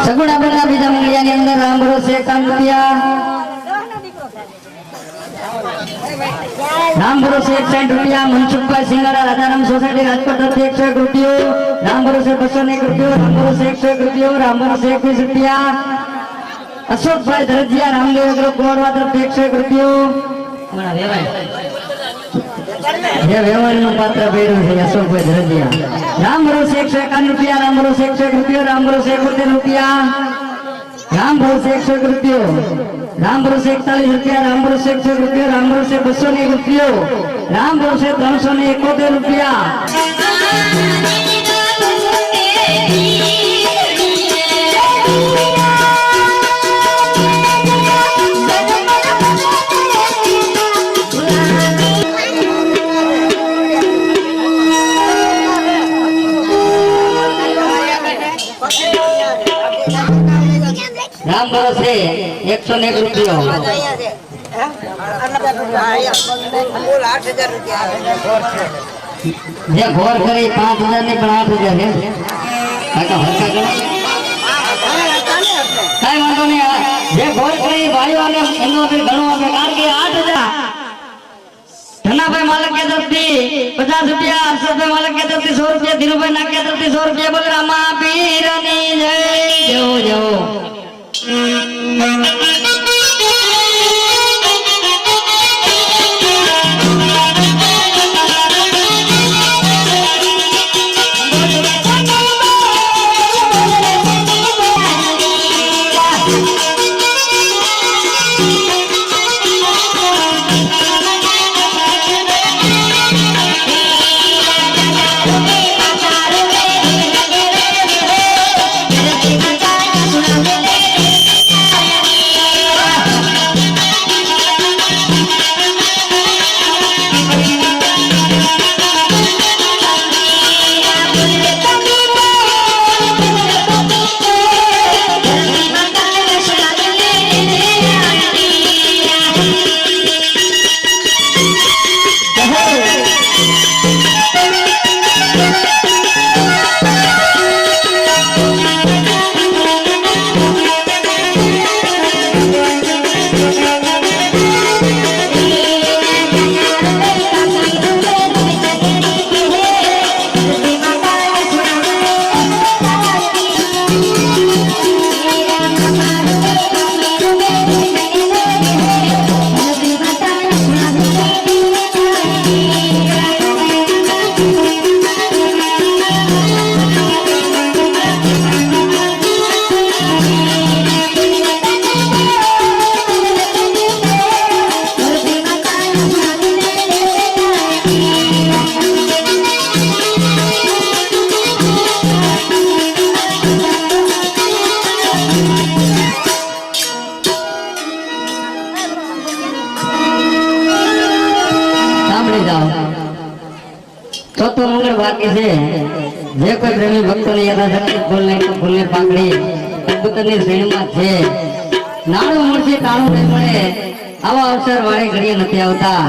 સગુણા બેના બીજા મંગળિયાની અંદર રામ ભરોસે 51 રૂપિયા, રામ ભરોસે 61 રૂપિયા, મનસુખભાઈ સિંગાડા રાજારામ સોસાયટી રાજકોટ તરફથી 101 રૂપિયો, રામ ભરોસે 201 રૂપિયો, રામ ભરોસે 101 રૂપિયો, રામ ભરોસે 21 રૂપિયા, અશોકભાઈ ધરજીયા રામદેવ એગ્રો કોડવા તરફથી 101 રૂપિયો, વ્યવહારનું પાત્ર ભેરું છે અશોકભાઈ ધરજીયા, રામ ભરોસે 151 રૂપિયા, રામ ભરોસે 101 રૂપિયો, રામ ભરોસે 71 રૂપિયા, રામ ભરોસે 101 રૂપિયો, રામ ભરોસે 41 રૂપિયા, રામ ભરોસે 101 રૂપિયો, રામ ભરોસે 201 રૂપિયો, રામ ભરોસે 371 રૂપિયા, રામ ભરોસે 101 રૂપિયો, જે ઘોર કરી 5000 ની પણ 8000 છે, કઈ વાંધો નહીં, જે ઘોર કરી ભાઈઓ અને એનો ઘણું આપે, કારણ કે 8000 ધનાભાઈ માલક કે તરફથી 50 રૂપિયા, હર્ષદભાઈ માલક કે તરફથી 100 રૂપિયા, ધીરુભાઈ નાક કે તરફથી 100 રૂપિયા, બોલે રામા પીરની જય, જવો જવો ચોથો મંગળ બાકી છે, જે કોઈ પ્રેમી ભક્તોની યથાશક્તિ ફૂલની પાંખડી કબૂતરની શ્રેણીમાં છે, નાણું મળશે તાણું નહીં મળે, આવા અવસર વાળી ઘડીએ નથી આવતા.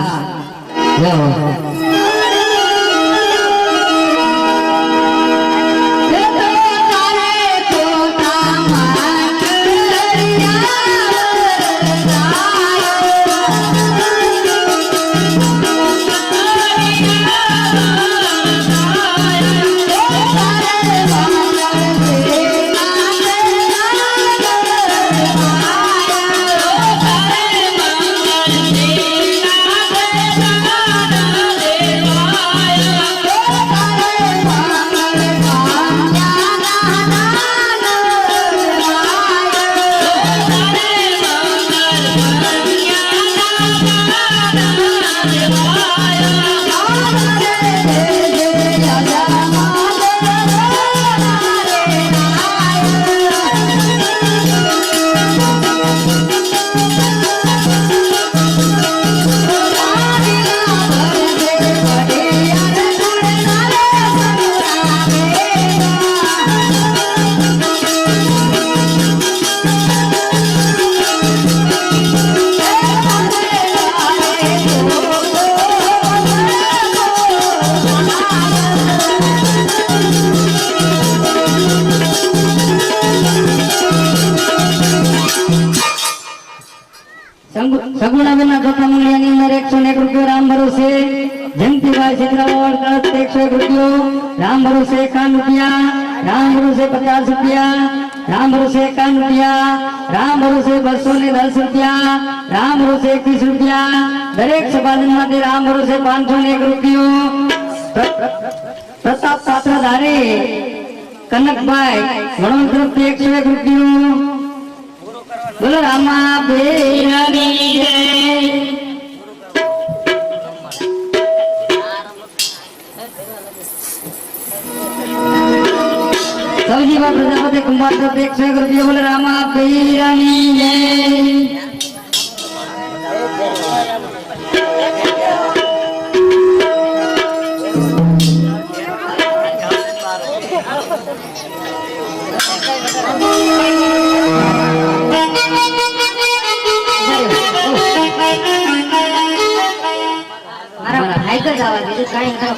સગુણાબેનના ચોથા મૂલ્યની અંદર 101 રૂપિયો રામ ભરોસે. જયંતિભાઈ છેતરાવળ 101 રૂપિયો રામ ભરોસે. 51 રૂપિયા રામ ભરોસે. 50 રૂપિયા રામ ભરોસે. 51 રૂપિયા રામ ભરોસે. 210 રૂપિયા રામ ભરોસે. 21 રૂપિયા દરેક સભાજન માટે રામ ભરોસે 501 રૂપિયો. પ્રતાપ પાત્રધારે કનકભાઈ વણોદ તરફથી 101 રૂપિયો. બોલો રામા બેરાની જય. સૌજીભાઈ પ્રજાપતિ કુંભાર તરફથી 101 રૂપિયા. બોલો રામા બેરાની જય.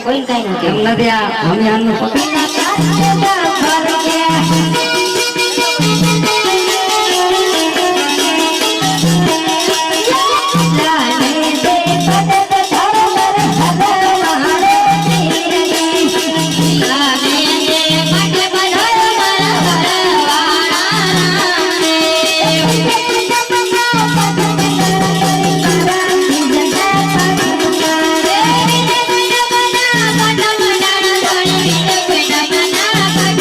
કોઈ કઈ નથી એમ નથી. આ અમે આનું Bye.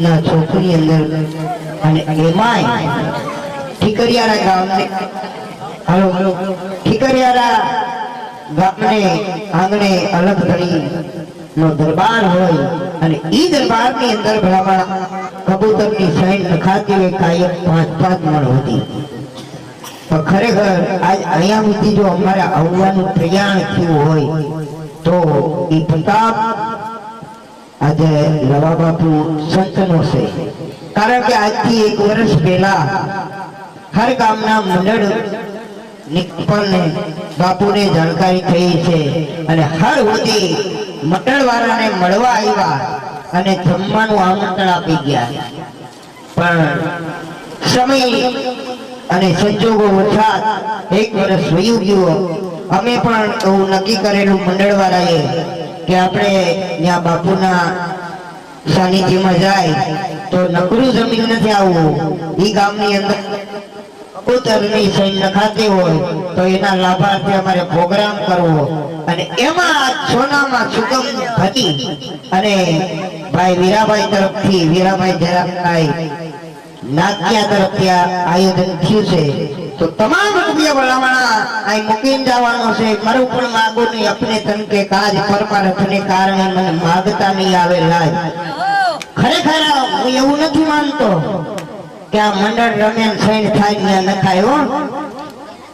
રીતના છોકરી અંદર અને એમાંય ઠીકરિયારા ગામને હાલો ઠીકરિયારા ગામને આંગણે અલગ ધરી નો દરબાર હોય અને ઈ દરબારની અંદર ભલામણ કબૂતરની સૈન નખાતી હોય કાયમ 5-5 મણ હતી. તો ખરેખર આજ અહીંયા સુધી જો અમારે આવવાનું પ્રયાણ થયું હોય તો એ પ્રતાપ આજે લવા બાપુ સંતનો છે. કારણ કે આજથી 1 વર્ષ પહેલા હર ગામના મંડળ નિકપણને બાપુને જાણકારી થઈ છે અને હર સુધી મંડળવાળાને મળવા આવ્યા અને જમવાનું આમંત્રણ આપી ગયા. પણ સમય અને સંજોગો વરસાદ 1 વર્ષ વયું ગયું. અમે પણ એવું નક્કી કરેલું મંડળવાળાએ કે આપણે ત્યાં બાપુના સાનિધ્યમાં જાય તો નકરું જમીન નથી આવવું. ઈ ગામની અંદર કબૂતરની સૈન નખાતી હોય તો એના લાભાર્થે અમારે પ્રોગ્રામ કરવો અને એમાં સોનામાં સુગમ હતી અને ભાઈ વીરાભાઈ તરફથી વીરાભાઈ જરાભાઈ નાક્યા તરફથી આયોજન થયું છે. તો તમામ રૂપિયા ભલામણા અહીં મૂકીને જવાનો છે. મારું પણ માગું નહીં અપને તન કે કાજ પરમાર્થને કારણે મને માગતા નહીં આવે લાજ. ખરેખર હું એવું નથી માનતો કે આ મંડળ રમેન સૈન થાય ને ન થાય હો.